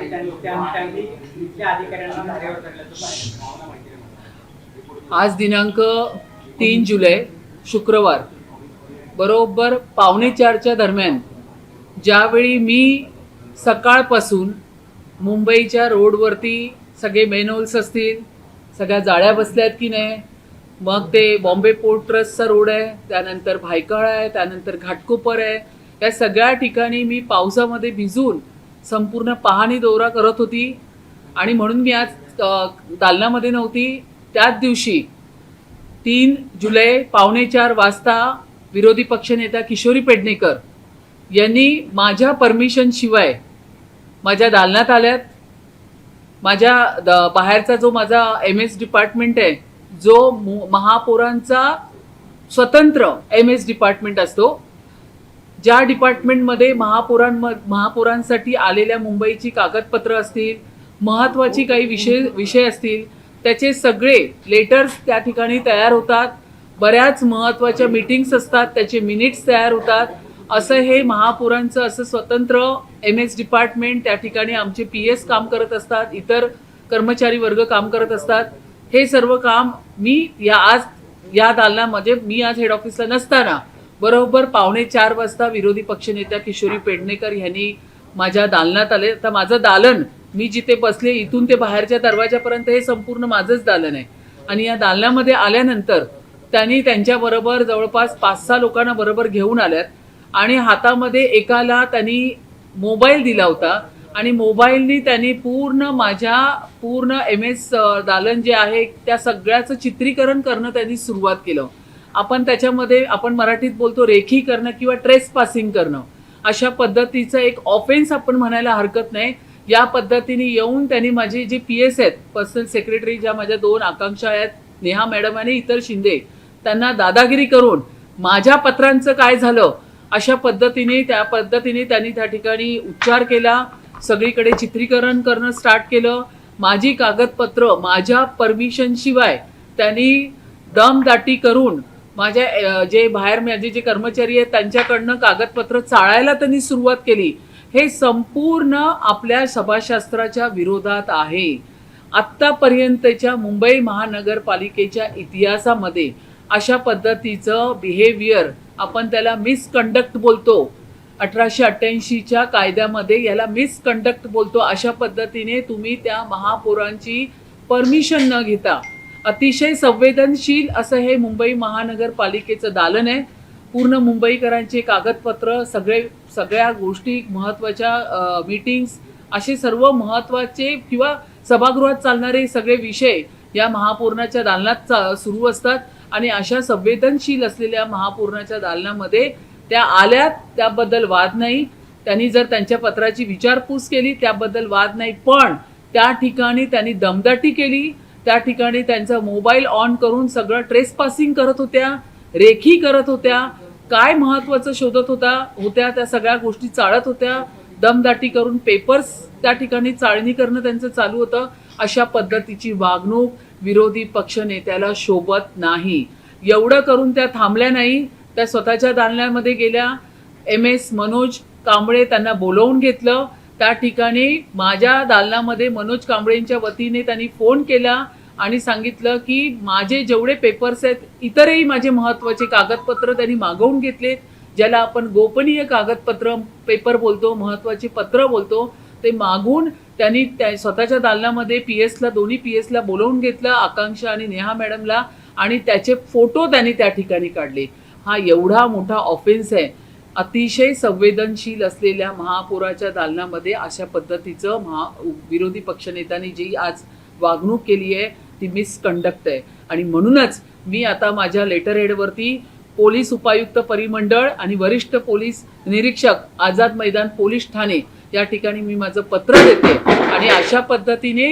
ठिकाणी होते आणि त्यांनी इथल्या अधिकाऱ्यांना धारेवर धरल्याचं पाहिलं. भावना माहिती आहे मला. आज दिनांक 3 जुलै शुक्रवार बरोबर 3:45च्या दरम्यान ज्यावेळी मी सकाळपासून मुंबईच्या रोडवरती सगळे मेनहोल्स असतील, सगळ्या जाळ्या बसल्यात की नाही, मग ते बॉम्बे पोर्ट ट्रस्टचा रोड आहे, त्यानंतर भायखळा आहे, त्यानंतर घाटकोपर आहे, या सगळ्या ठिकाणी मी पावसामध्ये भिजून संपूर्ण पाहणी दौरा करत होती. आणि म्हणून मी आज दालनामध्ये नव्हती. त्याच दिवशी 3 जुलै 3:45 वाजता विरोधी पक्षनेता किशोरी पेडणेकर यांनी माझ्या परमिशन शिवाय माझ्या दालनात आल्यात. माझ्या बाहेरचा जो माझा MS डिपार्टमेंट आहे, जो महापौरांचा स्वतंत्र MS डिपार्टमेंट असतो, ज्या डिपार्टमेंटमध्ये महापौरांसाठी आलेल्या मुंबईची कागदपत्र असतील, महत्त्वाची काही विषय असतील, त्याचे सगळे लेटर्स त्या ठिकाणी तयार होतात. बऱ्याच महत्त्वाच्या मीटिंग्स असतात, त्याचे मिनिट्स तयार होतात. असं हे महापौरांचं असं स्वतंत्र MS डिपार्टमेंट, त्या ठिकाणी आमचे PS काम करत असतात, इतर कर्मचारी वर्ग काम करत असतात. हे सर्व काम मी या दालनामध्ये मी आज हेड ऑफिसला नसताना बरोबर 3:45 वाजता विरोधी पक्षनेत्या किशोरी पेडणेकर यांनी माझ्या दालनात आले. आता माझं दालन, मी जिथे बसले इथून ते बाहेरच्या दरवाजापर्यंत हे संपूर्ण माझंच दालन आहे. आणि या दालनामध्ये आल्यानंतर त्यांनी त्यांच्याबरोबर जवळपास 5-6 लोकांना बरोबर घेऊन आल्यात आणि हातामध्ये एकाला त्यांनी मोबाईल दिला होता आणि मोबाईलनी त्यांनी पूर्ण MS दालन जे आहे त्या सगळ्याचं चित्रीकरण करणं त्यांनी सुरुवात केलं. आपण त्याच्यामध्ये आपण मराठीत बोलतो रेखी करणं किंवा ट्रेस पासिंग करणं, अशा पद्धतीचं एक ऑफेन्स आपण म्हणायला हरकत नाही. या पद्धतीने येऊन त्यांनी माझे जे PS आहेत, पर्सनल सेक्रेटरी, ज्या माझ्या 2 आकांक्षा आहेत, नेहा मॅडम आणि इतर शिंदे, त्यांना दादागिरी करून माझ्या पत्रांचं काय झालं अशा पद्धतीने त्यांनी त्या ठिकाणी उच्चार केला. सगळीकडे चित्रीकरण करणं स्टार्ट केलं. माझी कागदपत्र माझ्या परमिशन शिवाय त्यांनी दमदाटी करून माझ्या जे बाहेर माझे जे कर्मचारी आहेत त्यांच्याकडनं कागदपत्र चाळायला त्यांनी सुरुवात केली. हे संपूर्ण आपल्या सभाशास्त्राच्या विरोधात आहे. आत्तापर्यंतच्या मुंबई महानगरपालिकेच्या इतिहासामध्ये अशा पद्धतीचं बिहेवियर, आपण त्याला मिसकंडक्ट बोलतो, 1888च्या कायद्यामध्ये याला मिसकंडक्ट बोलतो. अशा पद्धतीने तुम्ही त्या महापौरांची परमिशन न घेता अतिशय संवेदनशील असं हे मुंबई महानगरपालिकेचं दालन आहे. पूर्ण मुंबईकरांचे कागदपत्र, सगळ्या गोष्टी, महत्त्वाच्या मीटिंग्स, असे सर्व महत्त्वाचे किंवा सभागृहात चालणारे सगळे विषय या महापौराच्या दालनात सुरू असतात. आणि अशा संवेदनशील असलेल्या महापौराच्या दालनामध्ये त्या आल्यात, त्याबद्दल वाद नाही. त्यांनी जर त्यांच्या पत्राची विचारपूस केली त्याबद्दल वाद नाही, पण त्या ठिकाणी त्यांनी दमदाटी केली. त्या ठिकाणी त्यांचा मोबाईल ऑन करून सगळं ट्रेस पासिंग करत होत्या, रेखी करत होत्या, काय महत्त्वाचं शोधत होत्या त्या सगळ्या गोष्टी चाळत होत्या. दमदाटी करून पेपर्स त्या ठिकाणी चाळणी करणं त्यांचं चालू होतं. अशा पद्धतीची वागणूक विरोधी पक्षनेत्याला शोभत नाही. एवढं करून त्या थांबल्या नाही, त्या स्वतःच्या दालनामध्ये गेल्या. MS मनोज कांबळे त्यांना बोलवून घेतलं. त्या ठिकाणी माझ्या दालनामध्ये मनोज कांबळेंच्या वतीने त्यांनी फोन केला आणि सांगितलं की माझे जेवढे पेपर्स आहेत, इतरही माझे महत्त्वाचे कागदपत्र त्यांनी मागवून घेतलेत, ज्याला आपण गोपनीय कागदपत्र पेपर बोलतो, महत्त्वाचे पत्र बोलतो, ते मागून त्यांनी स्वतःच्या दालनामध्ये दोन्ही PS ला बोलवून घेतलं, आकांक्षा आणि नेहा मॅडमला, आणि त्याचे फोटो त्यांनी त्या ठिकाणी काढले. हा एवढा मोठा ऑफेन्स आहे. अतिशय संवेदनशील असलेल्या महापौराच्या दालनामध्ये अशा पद्धतीचं विरोधी पक्षनेत्यांनी जी आज वागणूक केली आहे ती मिसकंडक्ट आहे. आणि म्हणूनच मी आता माझ्या लेटर हेडवरती पोलीस उपायुक्त परिमंडळ आणि वरिष्ठ पोलीस निरीक्षक आझाद मैदान पोलीस ठाणे या ठिकाणी मी माझं पत्र देते. आणि अशा पद्धतीने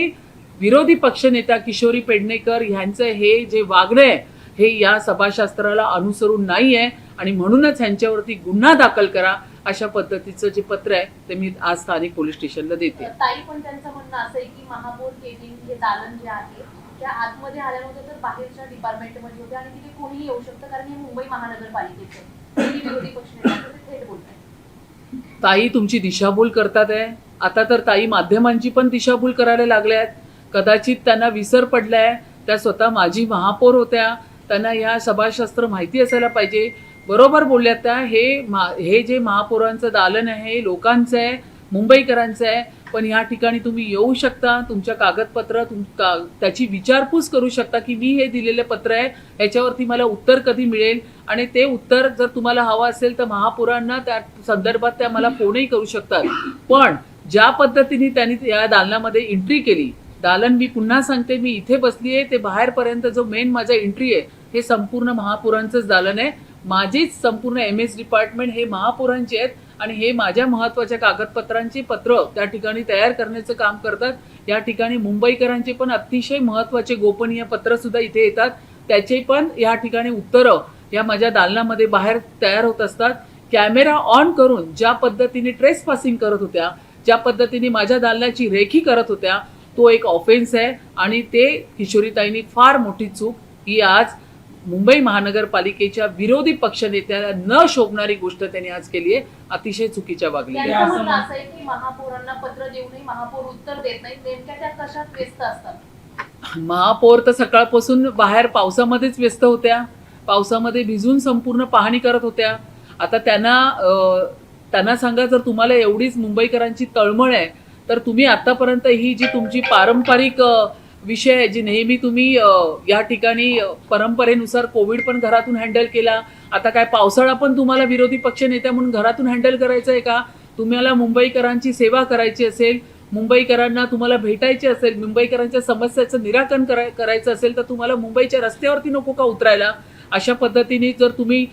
विरोधी पक्षनेता किशोरी पेडणेकर यांचं हे जे वागणं आहे हे या सभाशास्त्राला अनुसरून नाही आहे आणि म्हणूनच ह्यांच्यावरती गुन्हा दाखल करा, अशा पद्धतीचं जे पत्र आहे ते मी आज स्थानिक पोलीस स्टेशनला देते. ताई पण त्यांचं म्हणणं असं आहे की महापौर केबिन हे दालन जे आहे त्या आतमध्ये आल्या नव्हत्या तर बाहेरच्या डिपार्टमेंटमध्ये होते आणि तिथे कोणीही येऊ शकतं, कारण हे मुंबई महानगरपालिकेचं विरोधी पक्षनेता थेट बोलताय. ताई तुमची दिशाभूल करतात आहे. आता तर ताई माध्यमांची पण दिशाभूल करायला लागल्या आहेत. कदाचित त्यांना विसर पडलाय. त्या स्वतः माजी महापौर होत्या, त्यांना या सभाशास्त्र माहिती असायला पाहिजे. बरोबर बोलल्यात त्या. हे जे महापौरांचं दालन आहे लोकांचं आहे, मुंबईकरांचं आहे. पण ह्या ठिकाणी तुम्ही येऊ शकता, तुमच्या कागदपत्र त्याची विचारपूस करू शकता की मी हे दिलेलं पत्र आहे, याच्यावरती मला उत्तर कधी मिळेल. आणि ते उत्तर जर तुम्हाला हवं असेल तर महापौरांना त्या संदर्भात त्या मला फोनही करू शकतात. पण ज्या पद्धतीने त्यांनी या दालनामध्ये एंट्री केली, दालन मी पुन्हा सांगते, मी इथे बसली आहे ते बाहेरपर्यंत जो मेन माझा एंट्री आहे हे संपूर्ण महापौरांचंच दालन आहे. माझीच संपूर्ण MS डिपार्टमेंट हे महापौरांचे आहेत आणि हे माझ्या महत्वाच्या कागदपत्रांची पत्र त्या ठिकाणी तयार करण्याचं काम करतात. या ठिकाणी मुंबईकरांचे पण अतिशय महत्वाचे गोपनीय पत्र सुद्धा इथे येतात, त्याचे पण या ठिकाणी उत्तरं या माझ्या दालनामध्ये बाहेर तयार होत असतात. कॅमेरा ऑन करून ज्या पद्धतीने ट्रेस पासिंग करत होत्या, ज्या पद्धतीने माझ्या दालनाची रेखी करत होत्या, तो एक ऑफेन्स आहे. आणि ते किशोरीताईंनी फार मोठी चूक, ही आज मुंबई महानगरपालिकेच्या विरोधी पक्षनेत्याला न शोभणारी गोष्ट त्यांनी आज केली आहे. अतिशय चुकीच्या वागली. त्यांचं म्हणणं असं आहे की महापौरांना पत्र देऊनही महापौर उत्तर देत नाहीत. नेमक्या त्या कशात व्यस्त असतात? महापौर तर सकाळपासून बाहेर पावसामध्येच व्यस्त होत्या, पावसामध्ये भिजून संपूर्ण पाहणी करत होत्या. आता त्यांना सांगा, जर तुम्हाला एवढीच मुंबईकरांची तळमळ आहे तर तुम्ही आतापर्यंत ही जी तुमची पारंपरिक विषय आहे, जी नेहमी तुम्ही या ठिकाणी परंपरेनुसार कोविड पण घरातून हँडल केला, आता काय पावसाळा पण तुम्हाला विरोधी पक्ष नेत्या म्हणून घरातून हँडल करायचं आहे का? तुम्हाला मुंबईकरांची सेवा करायची असेल, मुंबईकरांना तुम्हाला भेटायचे असेल, मुंबईकरांच्या समस्याचं निराकरण करायचं असेल तर तुम्हाला मुंबईच्या रस्त्यावरती नको का उतरायला? अशा पद्धतीने जर तुम्ही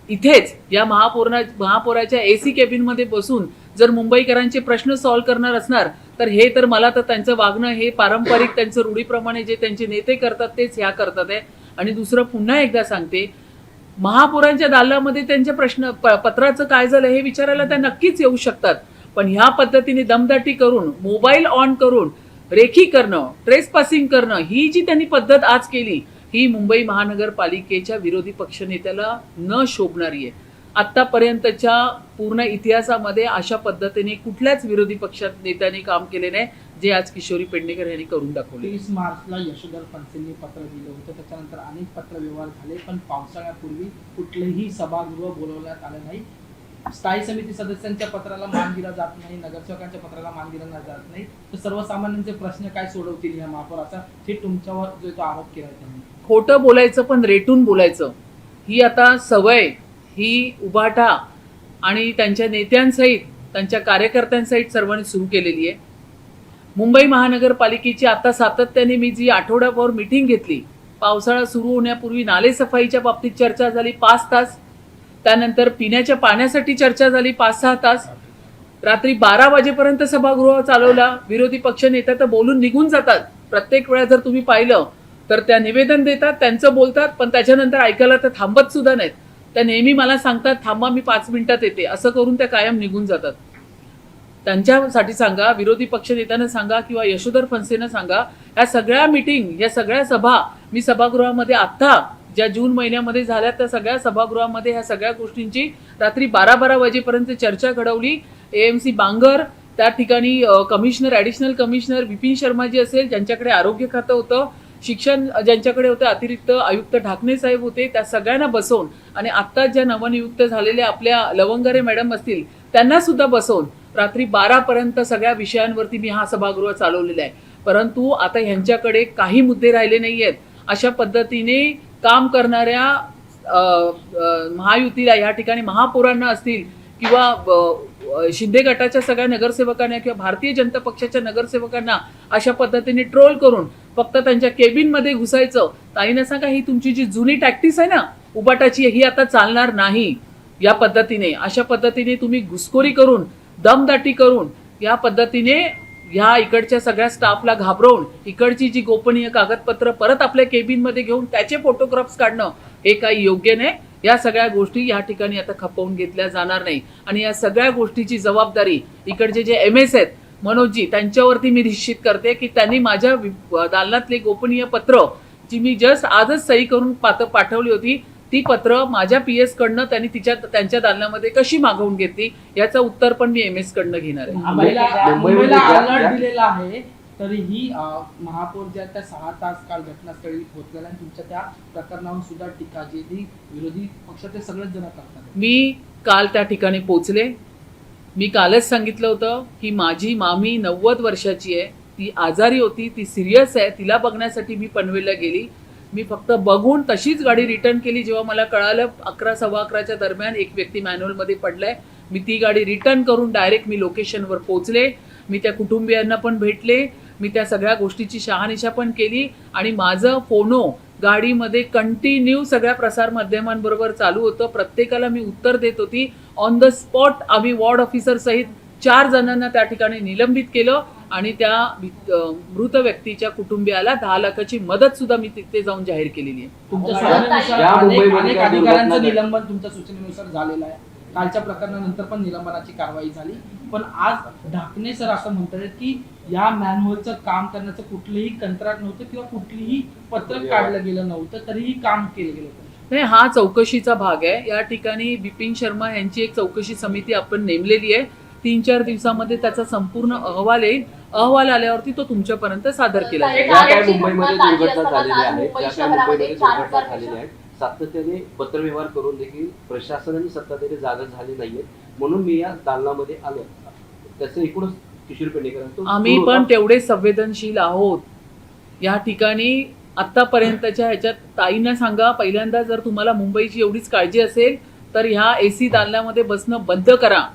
इथेच या महापौराच्या AC केबिनमध्ये बसून जर मुंबईकरांचे प्रश्न सॉल्व्ह करणार असणार तर हे तर मला तर त्यांचं वागणं हे पारंपरिक त्यांचं रूढीप्रमाणे जे त्यांचे नेते करतात तेच ह्या करतात आहे. आणि दुसरं पुन्हा एकदा सांगते, महापौरांच्या दालनामध्ये त्यांच्या पत्राचं काय झालं हे विचारायला त्या नक्कीच येऊ शकतात. पण ह्या पद्धतीने दमदाटी करून, मोबाईल ऑन करून रेखी करणं, ट्रेस पासिंग करणं, ही जी त्यांनी पद्धत आज केली, ही मुंबई महानगरपालिकेच्या विरोधी पक्षनेत्याला न शोभणारी आहे. आतापर्यंतच्या पूर्ण इतिहासामध्ये अशा पद्धतीने कुठल्याच विरोधी पक्षात नेत्याने काम केले नाही, जे आज किशोरी पेडणेकर यांनी करून दाखवले. 30 मार्चला यशोधर फणसेंनी पत्र दिलं होतं, त्याच्यानंतर अनेक पत्रव्यवहार झाले, पण पावसाळ्यापूर्वी कुठलेही सभागृह बोलवण्यात आलं नाही. स्थायी समिती सदस्यांच्या पत्राला मान दिला जात नाही, नगरसेवकांच्या पत्राला मान दिला जात नाही, तर सर्वसामान्यांचे प्रश्न काय सोडवतील या महापौराचा? हे तुमच्यावर जो तो आरोप केला त्यांनी. खोटं बोलायचं पण रेटून बोलायचं, ही आता सवय ही उभाटा आणि त्यांच्या नेत्यांसहित, त्यांच्या कार्यकर्त्यांसहित सर्वांनी सुरू केलेली आहे. मुंबई महानगरपालिकेची आता सातत्याने मी जी आठवड्याभर मीटिंग घेतली, पावसाळा सुरू होण्यापूर्वी नालेसफाईच्या बाबतीत चर्चा झाली 5 तास, त्यानंतर पिण्याच्या पाण्यासाठी चर्चा झाली 5-6 तास, रात्री 12 वाजेपर्यंत सभागृह चालवला. विरोधी पक्ष नेत्या तर बोलून निघून जातात. प्रत्येक वेळा जर तुम्ही पाहिलं तर त्या निवेदन देतात, त्यांचं बोलतात, पण त्याच्यानंतर ऐकायला तर थांबत सुद्धा नाहीत. त्या नेहमी मला सांगतात थांबा मी 5 मिनिटात येते, असं करून त्या कायम निघून जातात. त्यांच्यासाठी सांगा, विरोधी पक्ष नेत्यांना सांगा किंवा यशोधर फणसेंना सांगा, या सगळ्या मीटिंग, या सगळ्या सभा मी सभागृहामध्ये आत्ता ज्या जून महिन्यामध्ये झाल्या त्या सगळ्या सभागृहामध्ये ह्या सगळ्या गोष्टींची रात्री 12-12 वाजेपर्यंत चर्चा घडवली. AMC बांगर, त्या ठिकाणी commissioner, additional commissioner Vipin Sharma ji असेल, ज्यांच्याकडे आरोग्य खातं होतं, शिक्षण ज्यांच्याकडे होतं, अतिरिक्त आयुक्त ढाकणे साहेब होते, त्या सगळ्यांना बसवून, आणि आत्ता ज्या नवनियुक्त झालेल्या आपल्या लवंगरे मॅडम असतील त्यांना सुद्धा बसवून रात्री 12 पर्यंत सगळ्या विषयांवरती मी हा सभागृह चालवलेला आहे. परंतु आता ह्यांच्याकडे काही मुद्दे राहिले नाही आहेत. अशा पद्धतीने काम करणाऱ्या महायुतीला, या ठिकाणी महापौरांना असतील किंवा शिंदे गटाच्या सगळ्या नगरसेवकांना किंवा भारतीय जनता पक्षाच्या नगरसेवकांना अशा पद्धतीने ट्रोल करून फक्त त्यांच्या केबिनमध्ये घुसायचं. ताईंना सांगा, ही तुमची जी जुनी टॅक्टिस आहे ना उबाटाची, ही आता चालणार नाही. या पद्धतीने, अशा पद्धतीने तुम्ही घुसखोरी करून, दमदाटी करून, या पद्धतीने ह्या इकडच्या सगळ्या स्टाफला घाबरवून इकडची जी गोपनीय कागदपत्र परत आपल्या केबिनमध्ये घेऊन त्याचे फोटोग्राफ्स काढणं हे काही योग्य नाही. या सगळ्या गोष्टी या ठिकाणी आता खपवून घेतल्या जाणार नाही. आणि या सगळ्या गोष्टीची जबाबदारी इकडचे जे MS आहेत मनोजजी, त्यांच्यावरती मी निश्चित करते की त्यांनी माझ्या दालनातले गोपनीय पत्र जी मी जस्ट आजच सही करून पाठवली होती ती पत्र माझ्या PS कडनं त्यांनी त्यांच्या दालनामध्ये कशी मागवून घेतली याचं उत्तर पण मी MS कडनं घेणार आहे. मुंबईला अलर्ट दिलेला आहे, तरीही महापौर ज्या त्या 6 तास काल घटनास्थळी पोहोचलेल्या आणि तुमच्या त्या प्रकरणावर सुद्धा टीका जी ती विरोधी पक्षाचे सगळेच जण करतात. मी काल त्या ठिकाणी पोहोचले. मी कालच सांगितलं होतं की माझी मामी 90 वर्षाची आहे, ती आजारी होती, ती सिरियस आहे, तिला बघण्यासाठी मी पनवेलला गेली. मी फक्त बघून तशीच गाडी रिटर्न केली. जेव्हा मला कळालं 11 सव्वा 11च्या दरम्यान एक व्यक्ती मॅन्युअलमध्ये पडलाय, मी ती गाडी रिटर्न करून डायरेक्ट मी लोकेशनवर पोहोचले. मी त्या कुटुंबियांना पण भेटले, मी त्या सगळ्या गोष्टीची शहानिशा पण केली आणि माझं फोनो गाडीमध्ये कंटिन्यू सगळ्या प्रसारमाध्यमांबरोबर चालू होतं. प्रत्येकाला मी उत्तर देत होती. ऑन द स्पॉट आम्ही वॉर्ड ऑफिसर सहित 4 जणांना त्या ठिकाणी निलंबित केलं आणि त्या मृत व्यक्तीच्या कुटुंबियाला 10 लाखाची मदत सुद्धा मी तिथे जाऊन जाहीर केलेली आहे. तुमच्या सूचनेनुसार अनेक अधिकाऱ्यांचं निलंबन तुमच्या सूचनेनुसार झालेलं आहे. कालच्या प्रकरणानंतर पण निलंबनाची कारवाई झाली, पण आज ढाकणे सर असं म्हणतात की या मॅनहोलचं काम करण्याचं कुठलंही कंत्राट नव्हतं किंवा कुठलीही पत्रक काढलं गेलं नव्हतं, तरीही काम केलं गेलं होतं. नाही, हा चौकशीचा भाग आहे. या ठिकाणी बिपिन शर्मा यांची एक चौकशी समिती आपण नेमलेली आहे. 3-4 दिवसामध्ये त्याचा संपूर्ण अहवाल येईल. अहवाल आल्यावरती तो तुमच्यापर्यंत सादर केला जाईल. ज्या काही मुंबईमध्ये दुर्घटना झालेल्या आहेत, सातत्याने पत्रव्यवहार करून देखील प्रशासन आणि सत्ताधारी जागा झाले नाहीयेत, म्हणून मी या दालनामध्ये आलो. त्याचं एकूणच किशोर पेडणेकरांचं आम्ही पण तेवढे संवेदनशील आहोत. या ठिकाणी आतापर्यंतच्या ह्याच्यात ताईंना सांगा, पहिल्यांदा जर तुम्हाला मुंबईची एवढीच काळजी असेल तर ह्या AC दालनामध्ये बसणं बंद करा,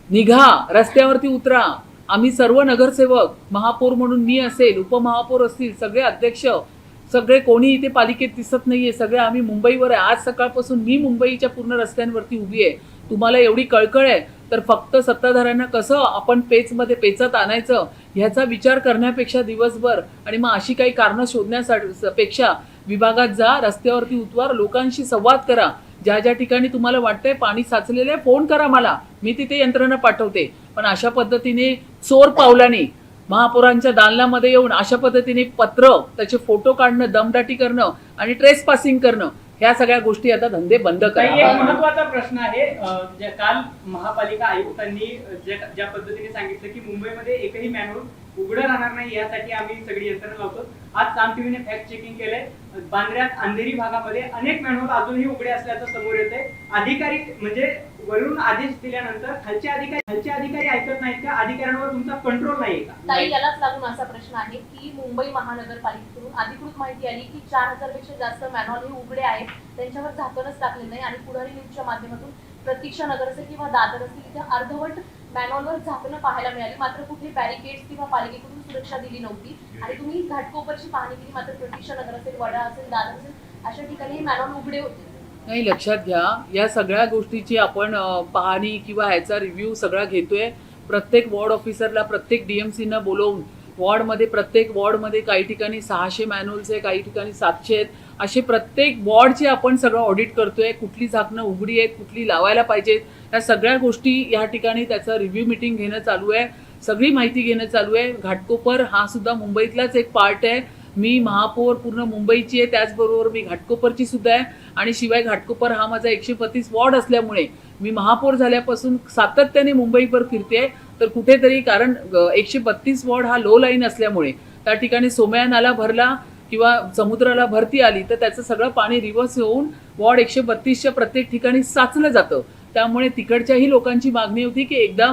निघा, रस्त्यावरती उतरा. आम्ही सर्व नगरसेवक, महापौर म्हणून मी असेल, उपमहापौर असतील, सगळे अध्यक्ष, सगळे कोणी इथे पालिकेत दिसत नाहीये, सगळे आम्ही मुंबईवर आहे. आज सकाळपासून मी मुंबईच्या पूर्ण रस्त्यांवरती उभी आहे. तुम्हाला एवढी कळकळ आहे तर फक्त सत्ताधाऱ्यांना कसं आपण पेचमध्ये पेचत आणायचं ह्याचा विचार करण्यापेक्षा दिवसभर आणि मग अशी काही कारणं शोधण्यासाठी पेक्षा विभागात जा, रस्त्यावरती उतवा, लोकांशी संवाद करा. ज्या ज्या ठिकाणी तुम्हाला वाटतंय पाणी साचलेलं आहे, फोन करा मला, मी तिथे यंत्रणा पाठवते. पण अशा पद्धतीने चोर पावलाने महापौरांच्या दालनामध्ये येऊन अशा पद्धतीने पत्र, त्याचे फोटो काढणं, दमदाटी करणं आणि ट्रेस पासिंग करणं, ह्या सगळ्या गोष्टी आता धंदे बंद काही करा. एक महत्त्वाचा प्रश्न आहे. जे काल महापालिका आयुक्तांनी ज्या पद्धतीने सांगितलं की मुंबईमध्ये एकही मॅनहोल उघडं राहणार नाही, यासाठी आम्ही सगळी यंत्रणा लावतो. आज साम टीव्हीने फॅक्ट चेकिंग केलंय. बांद्र्यात अंधेरी भागामध्ये अनेक मॅनहोल अजूनही उघडे असल्याचं समोर येतंय. अधिकारी म्हणजे वरून आदेश दिल्यानंतर खालचे अधिकारी ऐकत नाहीत का? अधिकाऱ्यांवर तुमचा कंट्रोल नाहीये का? ताई, यालाच लागून असा प्रश्न आहे की मुंबई महानगरपालिकेकडून अधिकृत माहिती आली की 4000 पेक्षा जास्त मॅनहॉल हे उघडे आहेत, त्यांच्यावर झाकणच टाकले नाही आणि पुढारी न्यूजच्या माध्यमातून प्रतीक्षा नगर असेल किंवा दादर असतील तिथे अर्धवट मॅनहॉलवर झाकणं पाहायला मिळाली, मात्र कुठे बॅरिकेड्स किंवा पालिकेकडून सुरक्षा दिली नव्हती. आणि तुम्ही घाटकोपरची पाहणी केली, मात्र प्रतीक्षा नगर असेल, वडा असेल, दादर असेल, अशा ठिकाणी मॅनहॉल उघडे होते. नाही, लक्षात घ्या, या सगळ्या गोष्टीची आपण पाहणी किंवा ह्याचा रिव्ह्यू सगळा घेतोय. प्रत्येक वॉर्ड ऑफिसरला, प्रत्येक DMCना बोलवून प्रत्येक वॉर्डमध्ये काही ठिकाणी 600 मॅन्युअल्स आहे, काही ठिकाणी 700 आहेत. असे प्रत्येक वॉर्डचे आपण सगळं ऑडिट करतोय. कुठली झाकणं उघडी आहेत, कुठली लावायला पाहिजेत, या सगळ्या गोष्टी या ठिकाणी त्याचं रिव्ह्यू मीटिंग घेणं चालू आहे. सगळी माहिती घेणं चालू आहे. घाटकोपर हा सुद्धा मुंबईतलाच एक पार्ट आहे. मी महापौर पूर्ण मुंबईची आहे, त्याचबरोबर मी घाटकोपरची सुद्धा आहे. आणि शिवाय घाटकोपर हा माझा 135 वॉर्ड असल्यामुळे मी महापौर झाल्यापासून सातत्याने मुंबईवर फिरते. तर कुठेतरी, कारण 132 वॉर्ड हा लो लाईन असल्यामुळे त्या ठिकाणी सोमया नाला भरला किंवा समुद्राला भरती आली तर त्याचं सगळं पाणी रिव्हर्स होऊन वॉर्ड 132च्या प्रत्येक ठिकाणी साचलं जातं. त्यामुळे तिकडच्याही लोकांची मागणी होती की एकदा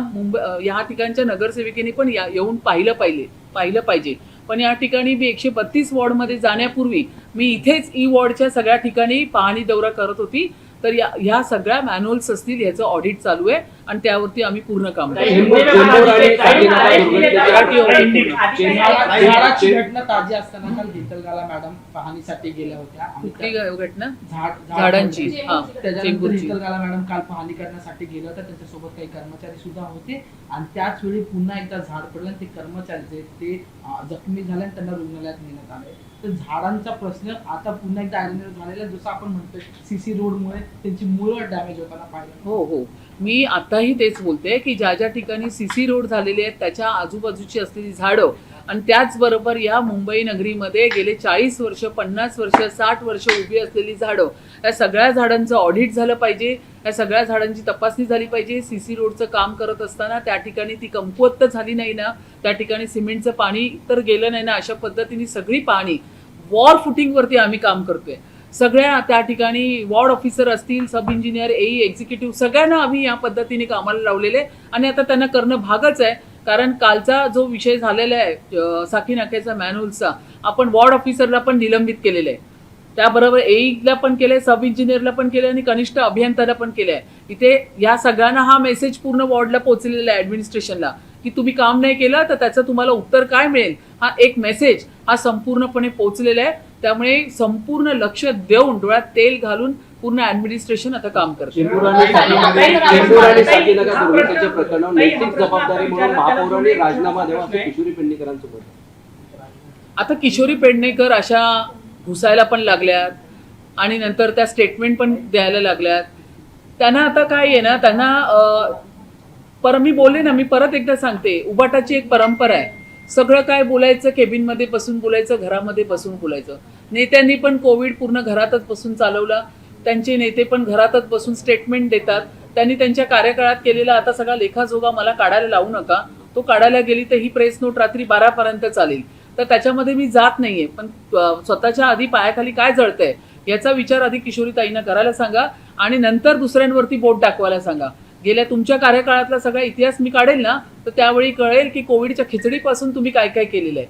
या ठिकाणच्या नगरसेविकेने पण येऊन पाहिलं पाहिजे. पण या ठिकाणी मी 132 वॉर्डमध्ये जाण्यापूर्वी मी इथेच वॉर्डच्या सगळ्या ठिकाणी पाहणी दौरा करत होती. तर ह्या सगळ्या मॅन्युअल्स असतील, याचं ऑडिट चालू आहे आणि त्यावरती आम्ही पूर्ण काम करतो. घटना ताजी असताना काल हितलगाला मॅडम पाहणीसाठी गेल्या होत्या. कुठली घटना? झाडांची. त्याच्यानंतर हितलगाला मॅडम काल पाहणी करण्यासाठी गेल्या होत्या. त्यांच्यासोबत काही कर्मचारी सुद्धा होते आणि त्याच वेळी पुन्हा एकदा झाड पडलं आणि ते कर्मचारी ते जखमी झाले आणि त्यांना रुग्णालयात नेण्यात आले. तर झाडांचा प्रश्न आता पुन्हा एकदा आयडेंटिफाय झालेला, जसं आपण म्हणतोय CC रोडमुळे त्यांची मुळं डॅमेज होताना पाहिलं. हो, मी आताही तेच बोलते की ज्या ज्या ठिकाणी CC रोड झालेले आहेत त्याच्या आजूबाजूची असलेली झाडं आणि त्याचबरोबर या मुंबई नगरीमध्ये गेले 40 वर्ष 50 वर्ष 60 वर्ष उभी असलेली झाडं, या सगळ्या झाडांचं ऑडिट झालं पाहिजे, या सगळ्या झाडांची तपासणी झाली पाहिजे. सीसी रोडचं काम करत असताना त्या ठिकाणी ती कमकुवत तर झाली नाही ना, त्या ठिकाणी सिमेंटचं पाणी तर गेलं नाही ना, अशा पद्धतीने सगळी पाणी वॉर फुटिंगवरती आम्ही काम करतोय. सगळ्या त्या ठिकाणी वॉर्ड ऑफिसर असतील, सब इंजिनियर, एई, एक्झिक्युटिव्ह सगळ्यांना आम्ही या पद्धतीने कामाला लावलेले आणि आता त्यांना करणं भागच आहे. कारण कालचा जो विषय झालेला आहे साकी नाक्याचा मॅन्युअलचा, आपण वॉर्ड ऑफिसरला पण निलंबित केलेलं आहे, त्याबरोबर एईला पण केलंय, सब इंजिनियरला पण केलंय आणि कनिष्ठ अभियंत्याला पण केलंय. इथे या सगळ्यांना हा मेसेज पूर्ण वॉर्डला पोहोचलेला आहे, ऍडमिनिस्ट्रेशनला, की तुम्ही काम नाही केलं तर त्याचं तुम्हाला उत्तर काय मिळेल, हा एक मेसेज हा संपूर्णपणे पोहोचलेला आहे. त्यामुळे संपूर्ण लक्ष देऊन, डोळ्यात तेल घालून पूर्ण ऍडमिनिस्ट्रेशन आता काम करते. चेंबूर आणि साकीनगर दुर्घटनेच्या प्रकरणावर नैतिक जबाबदारी म्हणून महापौरांनी राजीनामा द्यावा असं किशोरी पेडणेकरांचं मत आहे. आता किशोरी पेडणेकर अशा घुसायला पण लागल्यात आणि नंतर त्या स्टेटमेंट पण द्यायला लागल्यात. त्यांना आता काय आहे ना, त्यांना मी बोलले ना, मी परत एकदा सांगते, उबाटाची एक परंपरा आहे. सगळं काय बोलायचं केबिनमध्ये बसून बोलायचं, घरामध्ये बसून बोलायचं. नेत्यांनी पण कोविड पूर्ण घरातच बसून चालवला. त्यांचे नेते पण घरातच बसून स्टेटमेंट देतात. त्यांनी त्यांच्या कार्यकाळात केलेला आता सगळा लेखाजोगा मला काढायला लावू नका. तो काढायला गेली तर ही प्रेस नोट रात्री 12 पर्यंत चालेल, तर त्याच्यामध्ये मी जात नाहीये. पण स्वतःच्या आधी पायाखाली काय जळतंय याचा विचार आधी किशोरीताईंना करायला सांगा आणि नंतर दुसऱ्यांवरती बोट दाखवायला सांगा. गेल्या तुमच्या कार्यकाळातला सगळा इतिहास मी काढेल ना, तर त्यावेळी कळेल की कोविडच्या खिचडीपासून तुम्ही काय काय केलेलं आहे.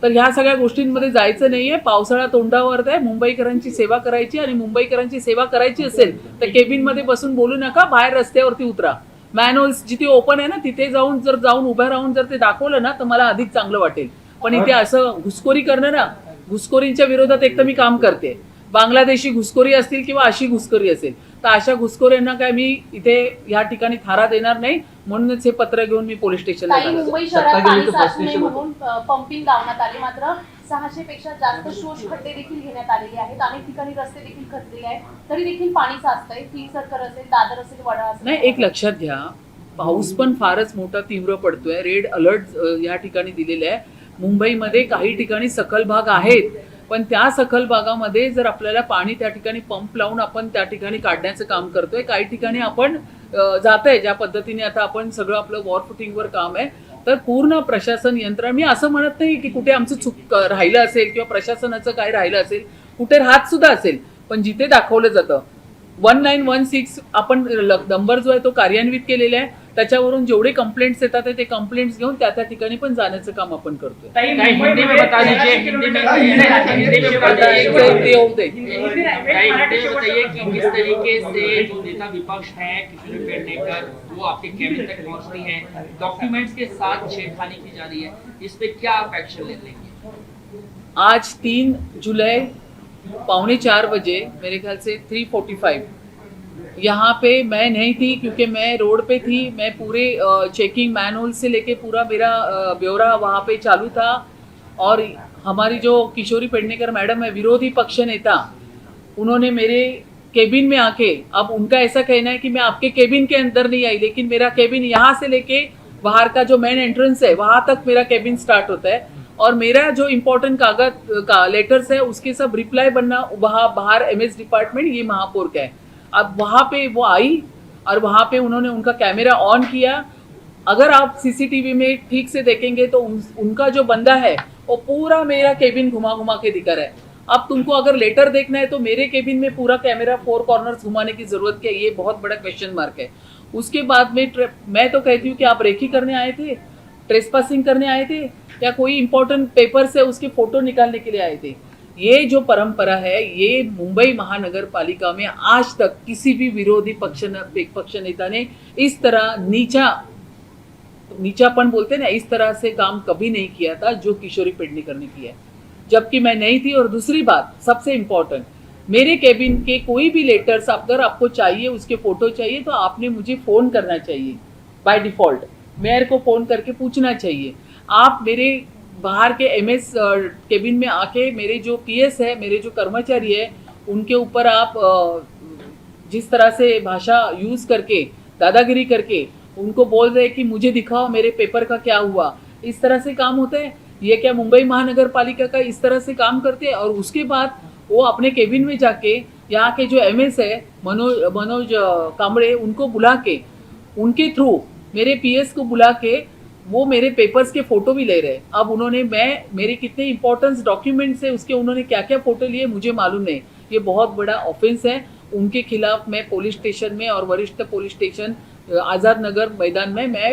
तर ह्या सगळ्या गोष्टींमध्ये जायचं नाहीये. पावसाळा तोंडावर आहे, मुंबईकरांची सेवा करायची आणि मुंबईकरांची सेवा करायची असेल तर केबिनमध्ये बसून बोलू नका, बाहेर रस्त्यावरती उतरा. मॅन्युअल्स जिथे ओपन आहे ना तिथे जाऊन उभ्या राहून जर ते दाखवलं ना तर मला अधिक चांगलं वाटेल. पण इथे असं घुसखोरी करणं ना, घुसखोरींच्या विरोधात एक तर मी काम करते. बांगलादेशी घुसखोरी असतील किंवा अशी घुसखोरी असेल तर अशा घुसखोऱ्यांना काय मी इथे या ठिकाणी थारा देणार नाही. म्हणूनच हे पत्र घेऊन मी पोलीस स्टेशनला जाणार. मुंबई शहरात पाणी साचू नये म्हणून पंपिंग लावण्यात आली, मात्र 600 पेक्षा जास्त शोष खड्डे देखील घेण्यात आलेले आहेत. अनेक ठिकाणी रस्ते देखील खचलेले आहेत, तरी देखील पाणी साचतंय. फीसरकर असेल, दादर असेल, वडाळा असेल. नाही, एक लक्षात घ्या, पाऊस पण फारच मोठा तीव्र पडतोय. रेड अलर्ट या ठिकाणी दिलेले आहे. मुंबईमध्ये काही ठिकाणी सखल भाग आहेत, पण त्या सखल भागामध्ये जर आपल्याला पाणी त्या ठिकाणी पंप लावून आपण त्या ठिकाणी काढण्याचं काम करतोय. काही ठिकाणी आपण जातंय ज्या पद्धतीने आता आपण सगळं आपलं वॉर फुटिंगवर काम आहे. तर पूर्ण प्रशासन यंत्रणा, मी असं म्हणत नाही की कुठे आमचं चूक राहिलं असेल किंवा प्रशासनाचं काय राहिलं असेल, कुठे राहत सुद्धा असेल, पण जिथे दाखवलं जातं 1916 आपण नंबर जो आहे तो कार्यान्वित केलेला आहे. त्याच्यावरून जेवढे कंप्लेंट्स येतात ते कंप्लेंट्स घेऊन त्या ठिकाणी पण जाण्याचं काम आपण करतोय. हिंदी में बता दीजिए कि किस तरीके से जो नेता विपक्ष है किशोरी पेडणेकर वो आपके कैबिनेट तक पहुंचती हैं, डॉक्यूमेंट्स के साथ छेड़खानी की जा रही है, इस पे क्या आप एक्शन ले लेंगे? आज 3 जुलाई 3:45 बजे, मेरे ख्याल से 3:45, यहाँ पे मैं नहीं थी क्योंकि मैं रोड पे थी. मैं पूरे चेकिंग मैनुअल से लेके पूरा मेरा ब्यौरा वहाँ पे चालू था. और हमारी जो किशोरी पेडणेकर मैडम है, विरोधी पक्ष नेता, उन्होंने मेरे केबिन में आके, अब उनका ऐसा कहना है कि मैं आपके केबिन के अंदर नहीं आई, लेकिन मेरा केबिन यहाँ से लेके बाहर का जो मेन एंट्रेंस है वहाँ तक मेरा केबिन स्टार्ट होता है. और मेरा जो इम्पोर्टेंट कागज का लेटर्स है उसके सब रिप्लाई बनना वहाँ बाहर MS डिपार्टमेंट, ये महापौर का है. अब वहाँ पे वो आई और वहाँ पे उन्होंने उनका कैमरा ऑन किया. अगर आप CCTV में ठीक से देखेंगे तो उनका जो बंदा है वो पूरा मेरा केबिन घुमा घुमा के दिखा रहा है. अब तुमको अगर लेटर देखना है तो मेरे केबिन में पूरा कैमरा 4 कॉर्नर्स घुमाने की जरूरत क्या है, ये बहुत बड़ा क्वेश्चन मार्क है. उसके बाद में मैं तो कहती हूँ कि आप रेकी करने आए थे, ट्रेसपासिंग करने आए थे, या कोई इंपॉर्टेंट पेपर से उसके फोटो निकालने के लिए आए थे. ये जो परंपरा है ये मुंबई महानगर पालिका में आज तक किसी भी विरोधी पक्ष नेता ने इस तरह नीचापन बोलते ना, इस तरह से काम कभी नहीं किया था जो किशोरी पेडणेकर ने किया, जबकि मैं नहीं थी. और दूसरी बात सबसे इम्पोर्टेंट, मेरे केबिन के कोई भी लेटर्स अगर आपको चाहिए, उसके फोटो चाहिए, तो आपने मुझे फोन करना चाहिए. बाय डिफॉल्ट मेयर को फोन करके पूछना चाहिए. आप मेरे बाहर के MS केबिन में आके मेरे जो PS है, मेरे जो कर्मचारी है, उनके ऊपर आप जिस तरह से भाषा यूज़ करके, दादागिरी करके उनको बोल रहे कि मुझे दिखाओ मेरे पेपर का क्या हुआ, इस तरह से काम होता है? ये क्या मुंबई महानगर पालिका का इस तरह से काम करते हैं? और उसके बाद वो अपने केबिन में जाके यहाँ के जो एमएस है मनोज कामड़े, उनको बुला के उनके थ्रू मेरे पीएस को बुला के वो मेरे पेपर्स के फोटो भी ले रहे। अब उन्होंने मेरे कितने इंपॉर्टेंस डॉक्यूमेंट्स है उसके उन्होंने क्या क्या फोटो लिए मुझे मालूम नहीं। ये बहुत बड़ा ऑफेंस है। उनके खिलाफ मैं पुलिस स्टेशन में और वरिष्ठ पुलिस स्टेशन आजाद नगर मैदान में मैं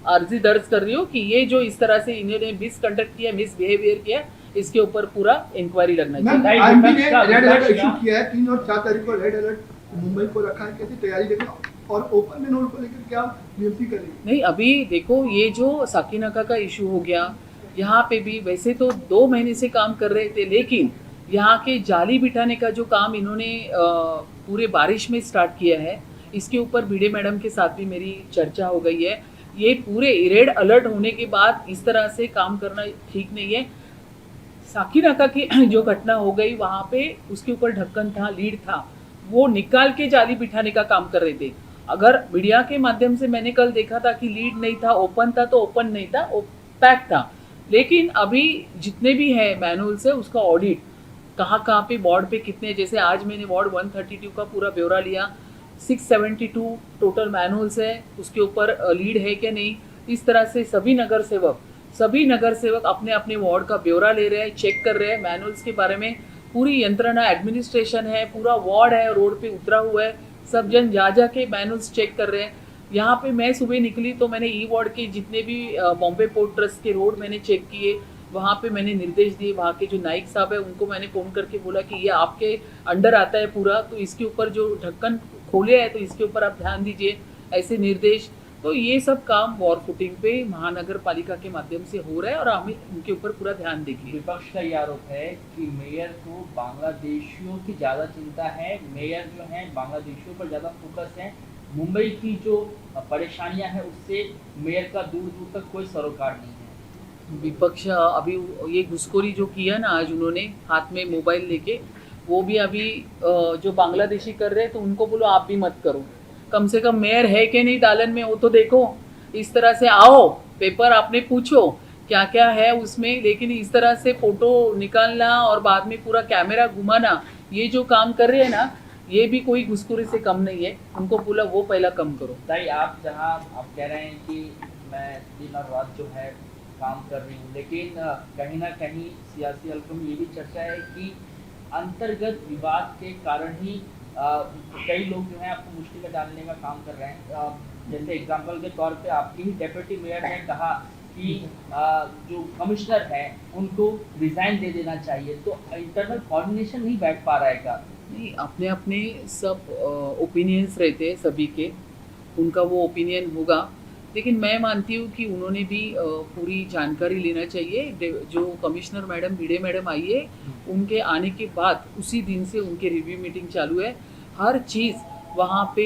अर्जी दर्ज कर रही हूँ कि ये जो इस तरह से इन्होंने मिसकंडक्ट किया, मिसबिहेवियर किया, इसके ऊपर पूरा इंक्वायरी लगना मैम, चाहिए। आईएमपी ने रेड अलर्ट इशू किया है 3 और 4 तारीख को रेड अलर्ट मुंबई को रखा है, कैसी तैयारी देखें और ओपन में नोट को लेकर क्या नियुक्ति करेगी? नहीं, अभी देखो ये जो साकिनाका का इशू हो गया, यहाँ पे भी वैसे तो 2 महीने से काम कर रहे थे, लेकिन यहाँ के जाली बिठाने का जो काम इन्होंने पूरे बारिश में स्टार्ट किया है, इसके ऊपर भिड़े मैडम के साथ भी मेरी चर्चा हो गई है। ये पूरे रेड अलर्ट होने के बाद इस तरह से काम करना ठीक नहीं है। साकिनाका की जो घटना हो गई वहाँ पे उसके ऊपर ढक्कन था, लीड था, वो निकाल के जाली बिठाने का काम कर रहे थे। अगर मीडिया के माध्यम से मैंने कल देखा था कि लीड नहीं था, ओपन था तो ओपन नहीं था, पैक था। लेकिन अभी जितने भी है मैनुअल्स है उसका ऑडिट कहाँ पे बोर्ड पे कितने, जैसे आज मैंने वार्ड 132 का पूरा ब्यौरा लिया, 672 टोटल मैनुअल्स है, उसके ऊपर लीड है कि नहीं, इस तरह से सभी नगर सेवक अपने अपने वार्ड का ब्यौरा ले रहे हैं, चेक कर रहे हैं मैनुअल्स के बारे में। पूरी यंत्रणा एडमिनिस्ट्रेशन है, पूरा वार्ड है, रोड पे उतरा हुआ है, सब जन जा के मैनुअल्स चेक कर रहे हैं। यहाँ पे मैं सुबह निकली तो मैंने ई वार्ड के जितने भी बॉम्बे पोर्ट ट्रस्ट के रोड मैंने चेक किए, वहाँ पे मैंने निर्देश दिए। वहाँ के जो नाइक साहब है उनको मैंने फ़ोन करके बोला कि ये आपके अंडर आता है पूरा, तो इसके ऊपर जो ढक्कन खोले है तो इसके ऊपर आप ध्यान दीजिए, ऐसे निर्देश। तो ये सब काम वॉर फुटिंग पे महानगर पालिका के माध्यम से हो रहा है और हमें उनके ऊपर पूरा ध्यान देंगे। विपक्ष का ये आरोप है कि मेयर को बांग्लादेशियों की ज़्यादा चिंता है, मेयर जो है बांग्लादेशियों पर ज़्यादा फोकस है, मुंबई की जो परेशानियां हैं उससे मेयर का दूर दूर तक कोई सरोकार नहीं है। विपक्ष अभी ये घुसखोरी जो किया ना आज उन्होंने हाथ में मोबाइल लेके, वो भी अभी जो बांग्लादेशी कर रहे हैं तो उनको बोलो आप भी मत करो। कम से कम मेयर है कि नहीं दालन में वो तो देखो। इस तरह से आओ, पेपर आपने पूछो क्या क्या है उसमें, लेकिन इस तरह से फोटो निकालना और बाद में पूरा कैमरा घुमाना, ये जो काम कर रहे हैं ना, ये भी कोई घुसखोरी से कम नहीं है। उनको बोला वो पहला कम करो। ताई आप जहां आप कह रहे हैं कि मैं दिन और रात जो है काम कर रही हूँ, लेकिन कहीं ना कहीं सियासी हल्कों में ये भी चर्चा है कि अंतर्गत विवाद के कारण ही कई लोग जो है आपको मुश्किल में डालने का काम कर रहे हैं। जैसे एग्जांपल के तौर पे आपकी ही डेप्यूटी मेयर ने कहा कि जो कमिश्नर है उनको रिजाइन दे देना चाहिए, तो इंटरनल कोऑर्डिनेशन नहीं बैठ पा रहा है क्या? नहीं, अपने अपने सब ओपिनियंस रहते हैं सभी के, उनका वो ओपिनियन होगा, लेकिन मैं मानती हूँ कि उन्होंने भी पूरी जानकारी लेना चाहिए। जो कमिश्नर मैडम भिड़े मैडम आई है, उनके आने के बाद उसी दिन से उनके रिव्यू मीटिंग चालू है। हर चीज़ वहाँ पे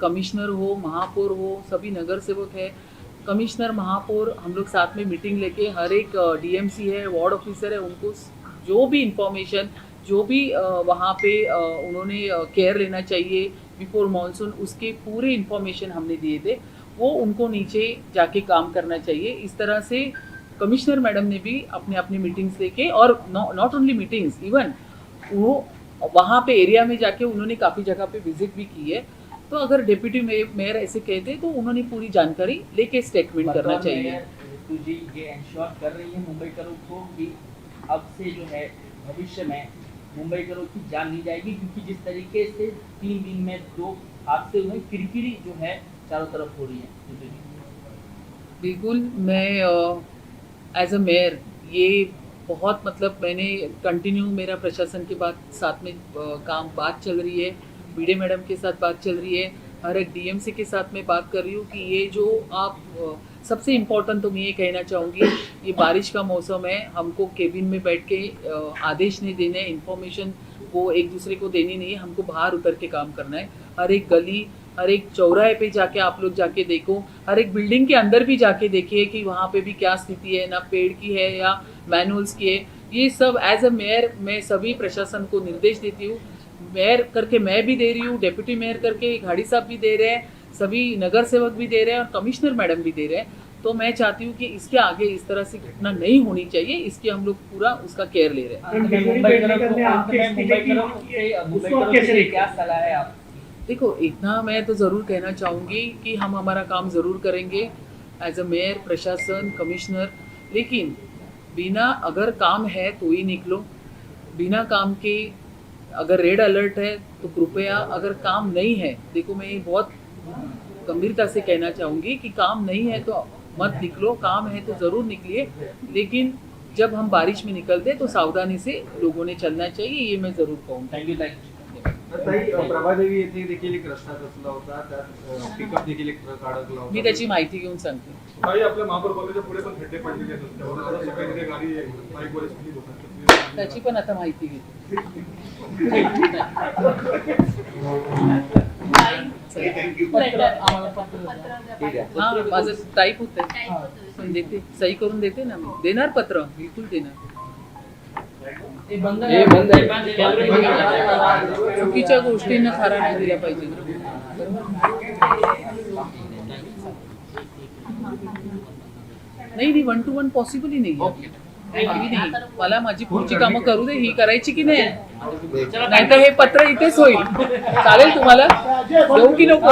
कमिश्नर हो, महापौर हो, सभी नगर सेवक है, कमिश्नर महापौर, हम लोग साथ में मीटिंग लेके हर एक डीएमसी है, वार्ड ऑफिसर है, उनको जो भी इंफॉर्मेशन जो भी वहाँ पे उन्होंने केयर लेना चाहिए बिफोर मानसून, उसके पूरे इंफॉर्मेशन हमने दिए थे। वो उनको नीचे जाके काम करना चाहिए। इस तरह से कमिश्नर मैडम ने भी अपने अपने मीटिंग्स लेके, और नॉट ओनली मीटिंग्स, इवन वो वहाँ पे एरिया में जाके उन्होंने काफ़ी जगह पे विजिट भी की है। तो अगर डिप्यूटी मेयर ऐसे कहते तो उन्होंने पूरी जानकारी लेके स्टेटमेंट करना चाहिए। ऋतु जी ये इंश्योर कर रही है मुंबई करो को कि अब से जो है भविष्य में मुंबई करो की जान नहीं जाएगी, क्योंकि जिस तरीके से 3 दिन में 2 हादसे हुए, किरकिरी जो है चारों तरफ हो रही है। बिल्कुल, मैं एज अ मेयर ये बहुत मतलब मैंने कंटिन्यू मेरा प्रशासन के साथ में बात चल रही है, बीडे मैडम के साथ बात चल रही है, हर एक डीएमसी के साथ मैं बात कर रही हूँ कि ये जो आप सबसे इम्पोर्टेंट तो मैं ये कहना चाहूँगी, ये बारिश का मौसम है, हमको केबिन में बैठ के आदेश नहीं देने, इन्फॉर्मेशन वो एक दूसरे को देनी नहीं है, हमको बाहर उतर के काम करना है। हर एक गली, हर एक चौराहे पे जाके आप लोग जाके देखो, हर एक बिल्डिंग के अंदर भी जाके देखिए कि वहाँ पे भी क्या स्थिति है, ना पेड़ की है या मैनुअल्स की है। ये सब एज अ मेयर मैं सभी प्रशासन को निर्देश देती हूँ। मेयर करके मैं भी दे रही हूँ, डेप्यूटी मेयर करके घाड़ी साहब भी दे रहे हैं, सभी नगर सेवक भी दे रहे हैं और कमिश्नर मैडम भी दे रहे हैं। तो मैं चाहती हूँ कि इसके आगे इस तरह से घटना नहीं होनी चाहिए, इसकी हम लोग पूरा उसका केयर ले रहे हैं। क्या सलाह है आप? देखो, इतना मैं तो ज़रूर कहना चाहूँगी कि हम हमारा काम ज़रूर करेंगे एज अ मेयर, प्रशासन, कमिश्नर, लेकिन बिना अगर काम है तो ही निकलो, बिना काम के अगर रेड अलर्ट है तो कृपया, अगर काम नहीं है, देखो मैं ये बहुत गंभीरता से कहना चाहूँगी कि काम नहीं है तो मत निकलो, काम है तो ज़रूर निकलिए, लेकिन जब हम बारिश में निकलते तो सावधानी से लोगों ने चलना चाहिए, ये मैं ज़रूर कहूँगी। Thank you thank you. ताई, प्रभादेवी येथे देखील एक रस्ता कसला होता, त्यात पिकअप देखील एक ट्रक अडकला होता. मी त्याची माहिती घेऊन सांगते. ताई, आपल्या महापौर कॉलेजच्या पुढे पण खड्डे पडलेले आहेत रस्त्यावर. आता सकाळी तिथे गाडी बाईकवर स्पीड होतात. त्याची पण आता माहिती घेते. हाँ, माझं टाईप होतंय, देते, सही करून देते ना मी. देणार पत्र, बिलकुल देणार. चुकीच्या गोष्टींना थारा नाही दिला पाहिजे. नाही, 1-to-1 पॉसिबल ही नाही अगदी नाही. मला माझी पुढची कामं करू दे, ही करायची की नाही, नाहीतर हे पत्र इथेच होईल. चालेल तुम्हाला, देऊ की नको?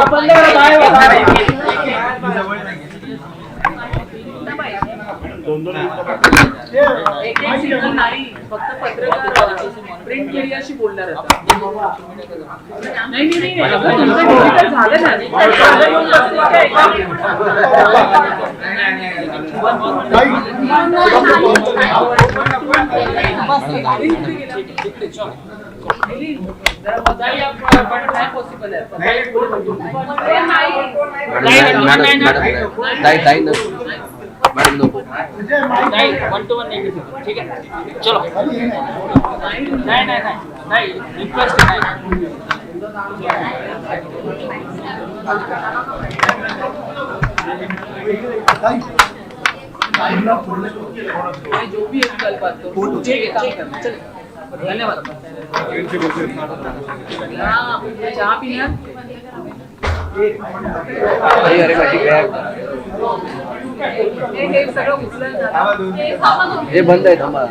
नाही, फक्त पत्रकार प्रिंट मीडियाशी बोलणार आता. नाही नाही नाही, अगं तुमचं डिजिटल झालं ना. पॉसिबल नहीं 1-to-1 नहीं कर सकते, ठीक है चलो. नहीं रिक्वेस्ट मैं जो भी है कल बात करूँ. मुझे ये काम करना है. चलिए, धन्यवाद. हाँ, चहा पीना. अरे माझी बॅग हे सगळं उचलून झालं. हे बंद आहे थांबा.